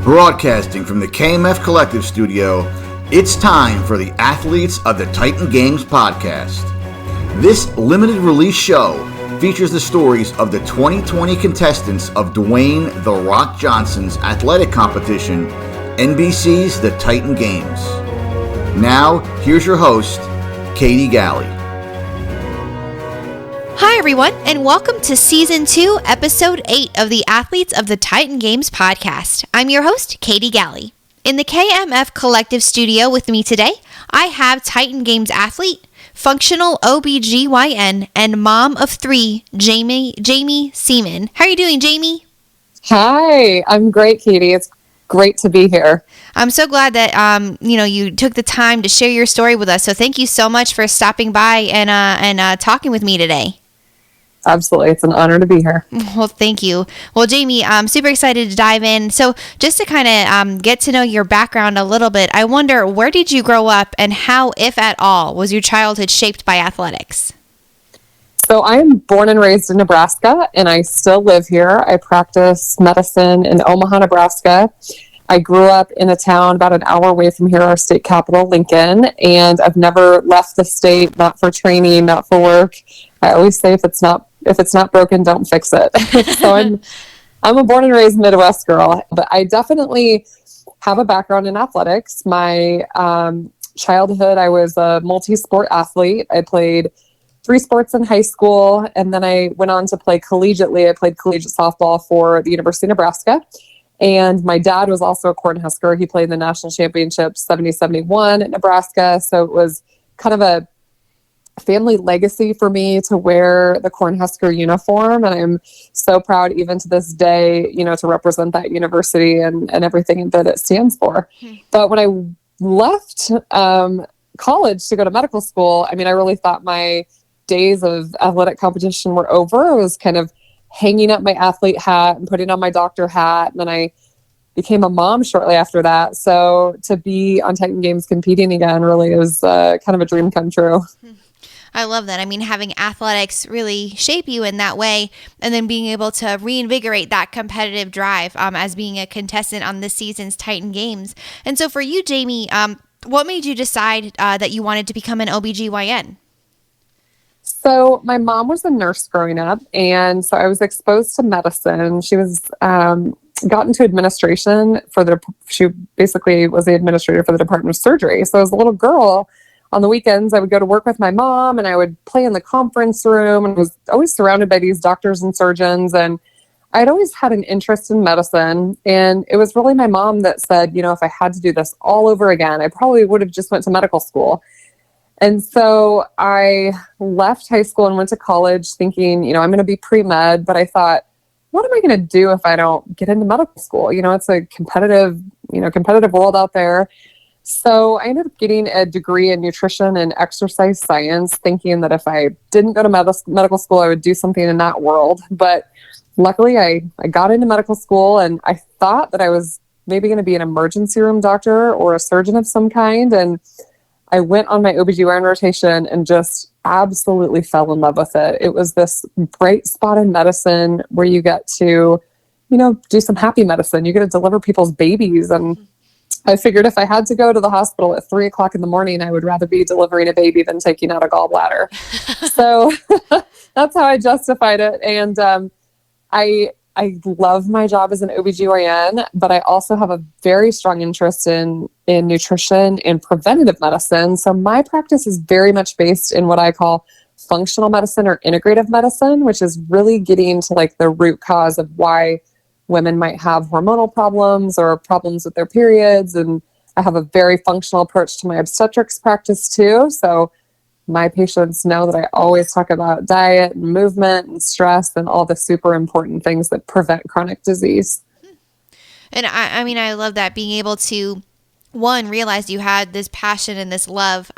Broadcasting from the KMF Collective Studio, it's time for the Athletes of the Titan Games podcast. This limited release show features the stories of the 2020 contestants of Dwayne "The Rock" Johnson's athletic competition, NBC's The Titan Games. Now, here's your host, Katie Galley. Hi everyone, and welcome to Season 2, Episode 8 of the Athletes of the Titan Games podcast. I'm your host, Katie Galley. In the KMF Collective Studio with me today, I have Titan Games athlete, functional OBGYN, and mom of three, Jaime Seeman. How are you doing, Jaime? Hi, I'm great, Katie. It's great to be here. I'm so glad that you took the time to share your story with us. So thank you so much for stopping by and talking with me today. Absolutely. It's an honor to be here. Well, thank you. Well, Jaime, I'm super excited to dive in. So just to kind of get to know your background a little bit, I wonder, where did you grow up and how, if at all, was your childhood shaped by athletics? So I am born and raised in Nebraska, and I still live here. I practice medicine in Omaha, Nebraska. I grew up in a town about an hour away from here, our state capital, Lincoln, and I've never left the state, not for training, not for work. I always say if it's not broken, don't fix it. So I'm a born and raised Midwest girl, but I definitely have a background in athletics. My childhood, I was a multi-sport athlete. I played 3 sports in high school, and then I went on to play collegiately. I played collegiate softball for the University of Nebraska. And my dad was also a Cornhusker. He played in the national championship 70-71 at Nebraska. So it was kind of a family legacy for me to wear the Cornhusker uniform. And I'm so proud even to this day, to represent that university and everything that it stands for. But when I left college to go to medical school, I really thought my days of athletic competition were over. I was kind of hanging up my athlete hat and putting on my doctor hat. And then I became a mom shortly after that. So to be on Titan Games competing again really is kind of a dream come true. I love that. Having athletics really shape you in that way, and then being able to reinvigorate that competitive drive as being a contestant on this season's Titan Games. And so for you, Jaime, what made you decide that you wanted to become an OBGYN? So my mom was a nurse growing up, and so I was exposed to medicine. She was got into administration she basically was the administrator for the Department of Surgery. So as a little girl, on the weekends, I would go to work with my mom, and I would play in the conference room, and was always surrounded by these doctors and surgeons. And I'd always had an interest in medicine, and it was really my mom that said, if I had to do this all over again, I probably would have just went to medical school. And so I left high school and went to college thinking, I'm going to be pre-med, but I thought, what am I going to do if I don't get into medical school? It's a competitive world out there. So I ended up getting a degree in nutrition and exercise science, thinking that if I didn't go to medical school, I would do something in that world. But luckily I got into medical school, and I thought that I was maybe going to be an emergency room doctor or a surgeon of some kind. And I went on my OBGYN rotation and just absolutely fell in love with it. It was this bright spot in medicine where you get to, do some happy medicine. You get to deliver people's babies. And I figured if I had to go to the hospital at 3:00 in the morning, I would rather be delivering a baby than taking out a gallbladder. So that's how I justified it. And I love my job as an OBGYN, but I also have a very strong interest in nutrition and preventative medicine. So my practice is very much based in what I call functional medicine or integrative medicine, which is really getting to the root cause of why women might have hormonal problems or problems with their periods. And I have a very functional approach to my obstetrics practice too. So my patients know that I always talk about diet and movement and stress and all the super important things that prevent chronic disease. And I love that, being able to one, realized you had this passion and this love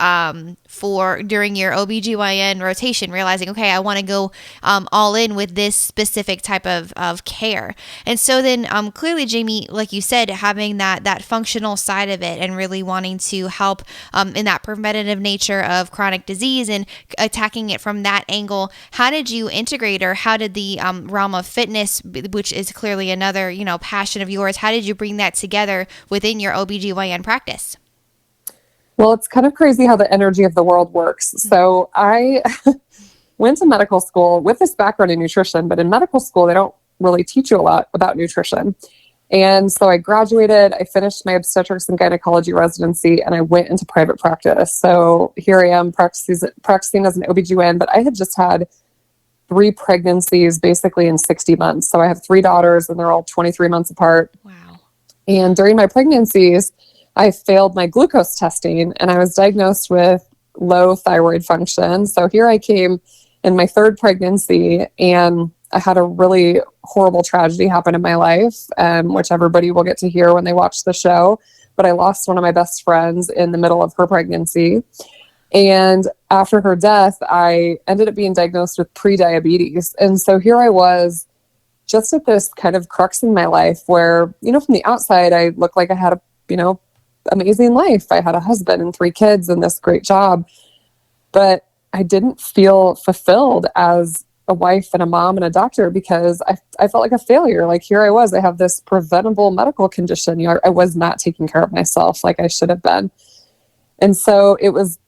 for during your OBGYN rotation, realizing, okay, I want to go all in with this specific type of care. And so then clearly, Jaime, like you said, having that functional side of it and really wanting to help in that preventative nature of chronic disease and attacking it from that angle. How did you integrate, or how did the realm of fitness, which is clearly another, passion of yours, how did you bring that together within your OBGYN practice? Well, it's kind of crazy how the energy of the world works. So I went to medical school with this background in nutrition, but in medical school, they don't really teach you a lot about nutrition. And so I graduated, I finished my obstetrics and gynecology residency, and I went into private practice. So here I am practicing as an OBGYN, but I had just had 3 pregnancies basically in 60 months. So I have 3 daughters, and they're all 23 months apart. Wow. And during my pregnancies, I failed my glucose testing, and I was diagnosed with low thyroid function. So here I came in my 3rd pregnancy, and I had a really horrible tragedy happen in my life, which everybody will get to hear when they watch the show. But I lost one of my best friends in the middle of her pregnancy. And after her death, I ended up being diagnosed with pre-diabetes. And so here I was just at this kind of crux in my life where, from the outside, I looked like I had a, amazing life. I had a husband and 3 kids and this great job, but I didn't feel fulfilled as a wife and a mom and a doctor because I felt like a failure. Like here I was, I have this preventable medical condition. I was not taking care of myself like I should have been. And so it was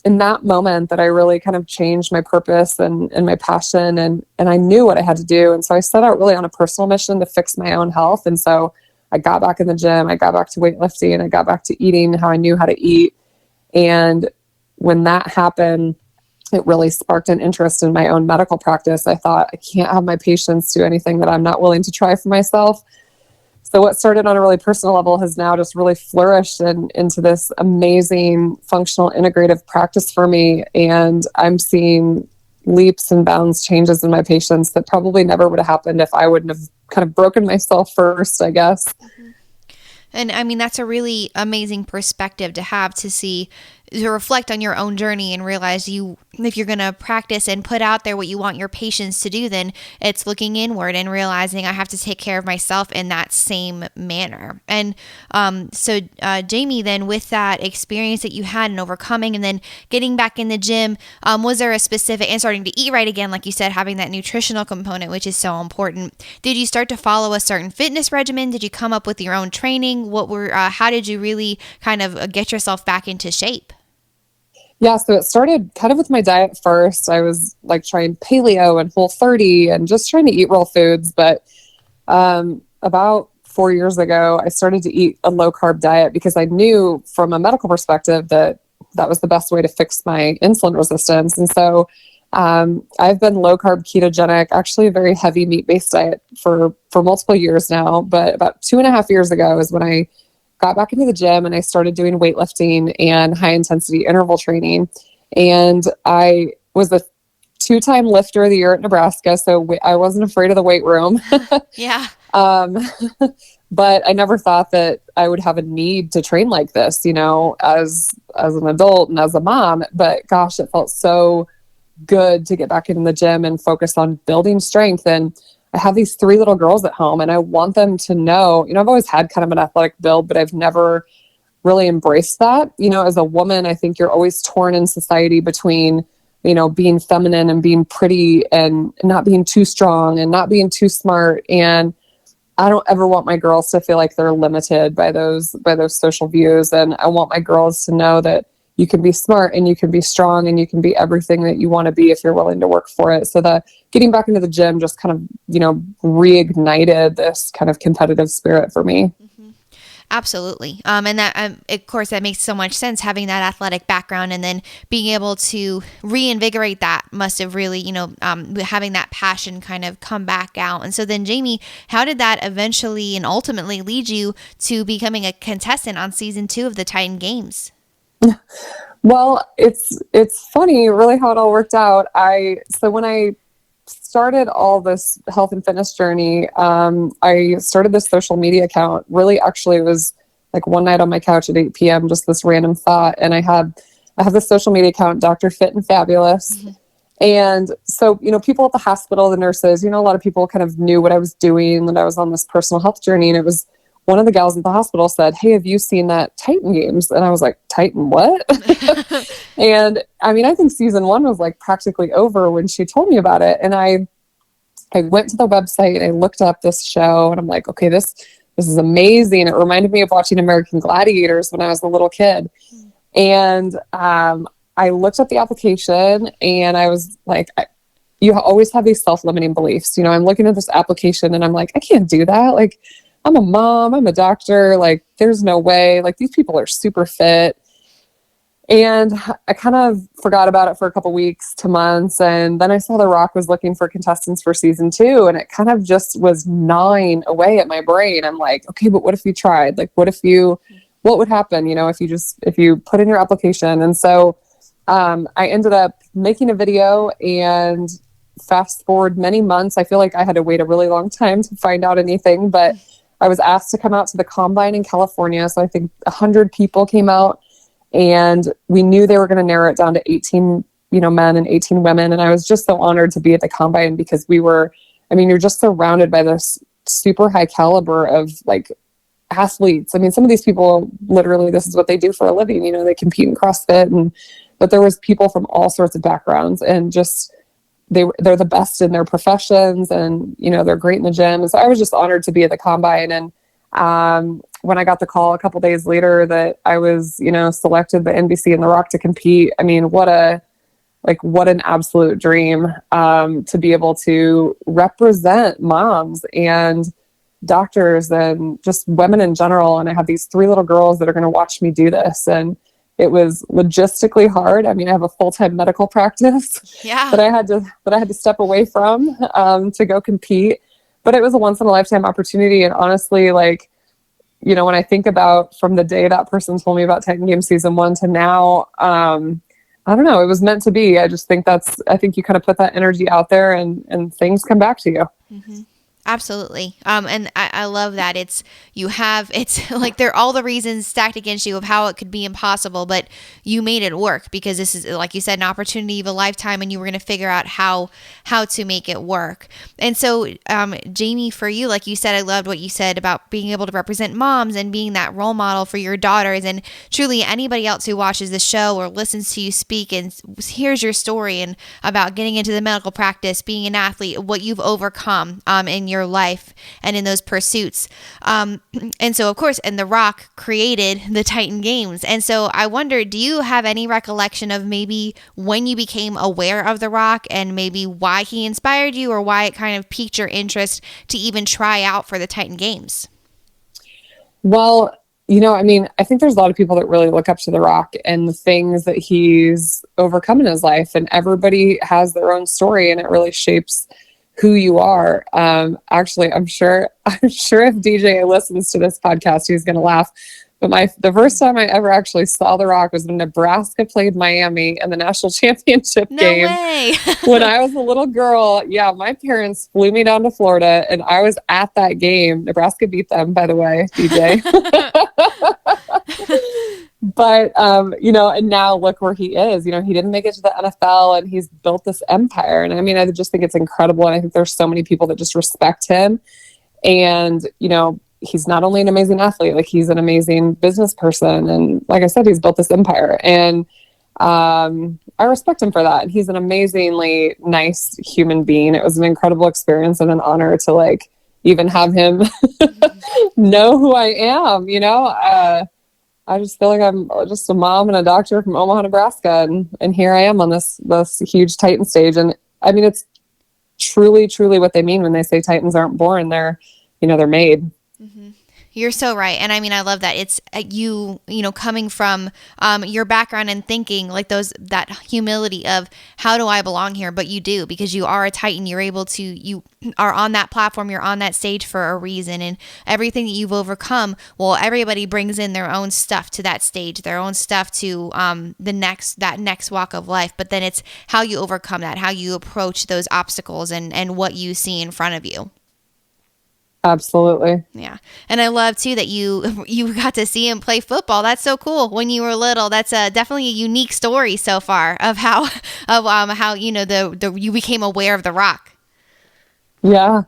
in that moment that I really kind of changed my purpose and my passion, and I knew what I had to do. And so I set out really on a personal mission to fix my own health. And so I got back in the gym, I got back to weightlifting, I got back to eating how I knew how to eat. And when that happened, it really sparked an interest in my own medical practice. I thought, I can't have my patients do anything that I'm not willing to try for myself. So what started on a really personal level has now just really flourished into this amazing functional integrative practice for me. And I'm seeing leaps and bounds changes in my patients that probably never would have happened if I wouldn't have kind of broken myself first, I guess. Mm-hmm. And I mean, that's a really amazing perspective to have, to see, to reflect on your own journey and realize if you're going to practice and put out there what you want your patients to do, then it's looking inward and realizing I have to take care of myself in that same manner. And so Jaime, then with that experience that you had in overcoming and then getting back in the gym, was there a specific, and starting to eat right again, like you said, having that nutritional component, which is so important. Did you start to follow a certain fitness regimen? Did you come up with your own training? How did you really kind of get yourself back into shape? Yeah, so it started kind of with my diet first. I was like trying paleo and Whole30 and just trying to eat real foods. But about 4 years ago, I started to eat a low carb diet because I knew from a medical perspective that was the best way to fix my insulin resistance. And so I've been low carb ketogenic, actually a very heavy meat based diet for multiple years now. But about 2.5 years ago is when I got back into the gym and I started doing weightlifting and high intensity interval training. And I was a 2-time lifter of the year at Nebraska. So I wasn't afraid of the weight room. Yeah. But I never thought that I would have a need to train like this, as an adult and as a mom. But gosh, it felt so good to get back in the gym and focus on building strength. And I have these 3 little girls at home, and I want them to know, I've always had kind of an athletic build, but I've never really embraced that. As a woman, I think you're always torn in society between, being feminine and being pretty and not being too strong and not being too smart. And I don't ever want my girls to feel like they're limited by those social views. And I want my girls to know that you can be smart and you can be strong and you can be everything that you want to be if you're willing to work for it. So that getting back into the gym just kind of, reignited this kind of competitive spirit for me. Mm-hmm. Absolutely. And that, of course, that makes so much sense, having that athletic background and then being able to reinvigorate that must have really, having that passion kind of come back out. And so then, Jaime, how did that eventually and ultimately lead you to becoming a contestant on season 2 of the Titan Games? Well, it's funny really how it all worked out. So when I started all this health and fitness journey, I started this social media account. Really, actually, it was like one night on my couch at 8 p.m., just this random thought. And I have this social media account, Dr. Fit and Fabulous. Mm-hmm. And so, people at the hospital, the nurses, a lot of people kind of knew what I was doing, that I was on this personal health journey. And it was one of the gals at the hospital said, "Hey, have you seen that Titan Games?" And I was like, "Titan what?" And I think season 1 was like practically over when she told me about it. And I went to the website and I looked up this show and I'm like, okay, this is amazing. It reminded me of watching American Gladiators when I was a little kid. And I looked up the application and I was like, you always have these self-limiting beliefs. I'm looking at this application and I'm like, I can't do that. Like, I'm a mom, I'm a doctor. Like, there's no way. Like, these people are super fit. And I kind of forgot about it for a couple weeks to months. And then I saw The Rock was looking for contestants for season 2. And it kind of just was gnawing away at my brain. I'm like, okay, but what if you tried? Like, what would happen, if you put in your application? And so I ended up making a video, and fast forward many months. I feel like I had to wait a really long time to find out anything, but I was asked to come out to the Combine in California. So I think 100 people came out. And we knew they were going to narrow it down to 18, men and 18 women. And I was just so honored to be at the Combine because you're just surrounded by this super high caliber of like athletes. Some of these people, literally, this is what they do for a living. They compete in CrossFit, but there was people from all sorts of backgrounds, and just they're the best in their professions, and they're great in the gym. And so I was just honored to be at the Combine. And when I got the call a couple days later that I was, selected by NBC and The Rock to compete, what an absolute dream to be able to represent moms and doctors and just women in general. And I have these 3 little girls that are going to watch me do this. And it was logistically hard. I have a full-time medical practice that I had to step away from to go compete. But it was a once in a lifetime opportunity. And honestly, when I think about from the day that person told me about Titan Games season 1 to now, I don't know, it was meant to be. I just think I think you kind of put that energy out there and things come back to you. Mm-hmm. Absolutely. And I love that it's like they're all the reasons stacked against you of how it could be impossible, but you made it work because this is, like you said, an opportunity of a lifetime, and you were going to figure out how to make it work. And so, Jaime, for you, like you said, I loved what you said about being able to represent moms and being that role model for your daughters, and truly anybody else who watches the show or listens to you speak and hears your story and about getting into the medical practice, being an athlete, what you've overcome in your life and in those pursuits. And so, of course, and The Rock created the Titan Games. And so I wonder, do you have any recollection of maybe when you became aware of The Rock and maybe why he inspired you or why it kind of piqued your interest to even try out for the Titan Games? Well, I think there's a lot of people that really look up to The Rock and the things that he's overcome in his life, and everybody has their own story, and it really shapes who you are. Actually, I'm sure if DJ listens to this podcast, he's going to laugh. But the first time I ever actually saw The Rock was when Nebraska played Miami in the national championship game. No way. When I was a little girl. Yeah, my parents flew me down to Florida, and I was at that game. Nebraska beat them, by the way, DJ. But, and now look where he is. He didn't make it to the NFL, and he's built this empire. And I just think it's incredible. And I think there's so many people that just respect him. And, he's not only an amazing athlete, like he's an amazing business person. And like I said, he's built this empire. And I respect him for that. And he's an amazingly nice human being. It was an incredible experience and an honor to even have him know who I am, I just feel like I'm just a mom and a doctor from Omaha, Nebraska, and here I am on this huge Titan stage. And it's truly, truly what they mean when they say Titans aren't born; they're made. Mm-hmm. You're so right. And I love that it's you coming from your background and thinking like that humility of how do I belong here? But you do, because you are a Titan. You are on that platform. You're on that stage for a reason, and everything that you've overcome. Well, everybody brings in their own stuff to that stage, their own stuff to that next walk of life. But then it's how you overcome that, how you approach those obstacles and what you see in front of you. Absolutely. Yeah. And I love too that you got to see him play football. That's so cool when you were little. That's definitely a unique story so far of how you became aware of The Rock. Yeah.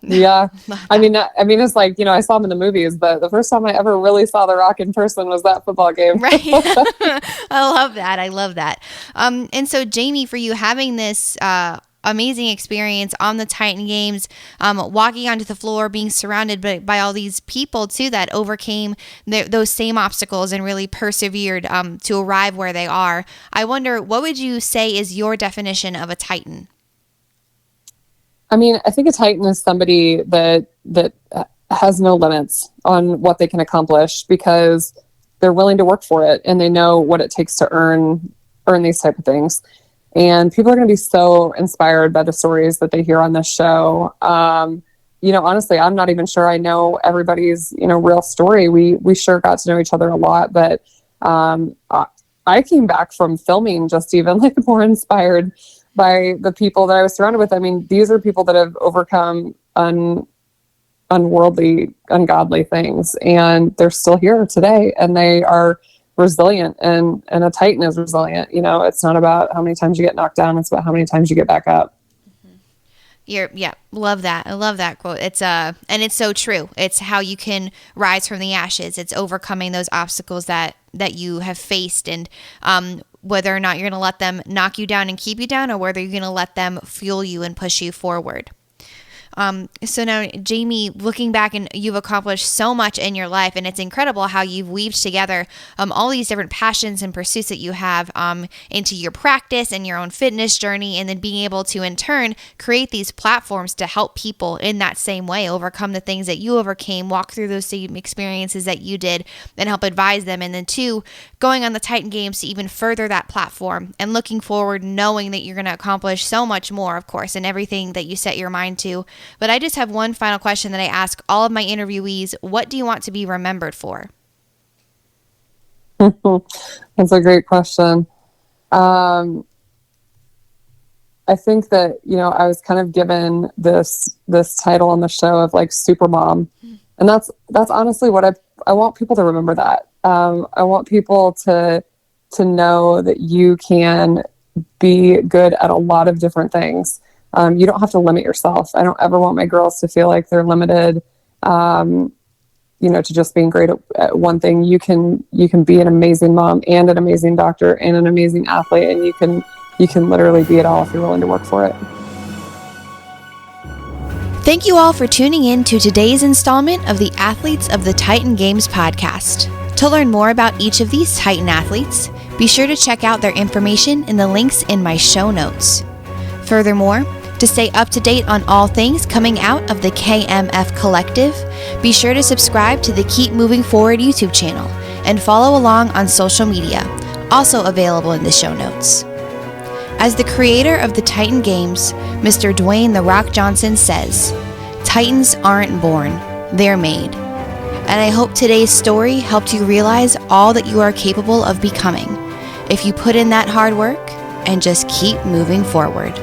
I mean, it's like, I saw him in the movies, but the first time I ever really saw The Rock in person was that football game. Right. I love that. I love that. And so Jaime, for you having this amazing experience on the Titan Games, walking onto the floor, being surrounded by all these people too that overcame those same obstacles and really persevered to arrive where they are. I wonder, what would you say is your definition of a Titan? I mean, I think a Titan is somebody that has no limits on what they can accomplish because they're willing to work for it and they know what it takes to earn these type of things. And people are going to be so inspired by the stories that they hear on this show. Honestly, I'm not even sure I know everybody's, real story. We sure got to know each other a lot, but I came back from filming just even like more inspired by the people that I was surrounded with. I mean, these are people that have overcome unworldly, ungodly things, and they're still here today, and they are resilient, and a Titan is resilient. It's not about how many times you get knocked down, it's about how many times you get back up. Love that. I love that quote. It's and it's so true. It's how you can rise from the ashes. It's overcoming those obstacles that you have faced, and whether or not you're going to let them knock you down and keep you down, or whether you're going to let them fuel you and push you forward. So now, Jaime, looking back, and you've accomplished so much in your life, and it's incredible how you've weaved together all these different passions and pursuits that you have into your practice and your own fitness journey, and then being able to, in turn, create these platforms to help people in that same way, overcome the things that you overcame, walk through those same experiences that you did, and help advise them. And then two, going on the Titan Games to even further that platform, and looking forward, knowing that you're going to accomplish so much more, of course, in everything that you set your mind to. But I just have one final question that I ask all of my interviewees. What do you want to be remembered for? That's a great question. I think that, I was kind of given this title on the show of like super mom. And that's honestly what I want people to remember that. I want people to know that you can be good at a lot of different things. You don't have to limit yourself. I don't ever want my girls to feel like they're limited, to just being great at one thing. You can be an amazing mom and an amazing doctor and an amazing athlete, and you can literally be it all if you're willing to work for it. Thank you all for tuning in to today's installment of the Athletes of the Titan Games podcast. To learn more about each of these Titan athletes, be sure to check out their information in the links in my show notes. Furthermore, to stay up to date on all things coming out of the KMF Collective, be sure to subscribe to the Keep Moving Forward YouTube channel and follow along on social media, also available in the show notes. As the creator of the Titan Games, Mr. Dwayne "The Rock" Johnson says, "Titans aren't born, they're made." And I hope today's story helped you realize all that you are capable of becoming if you put in that hard work and just keep moving forward.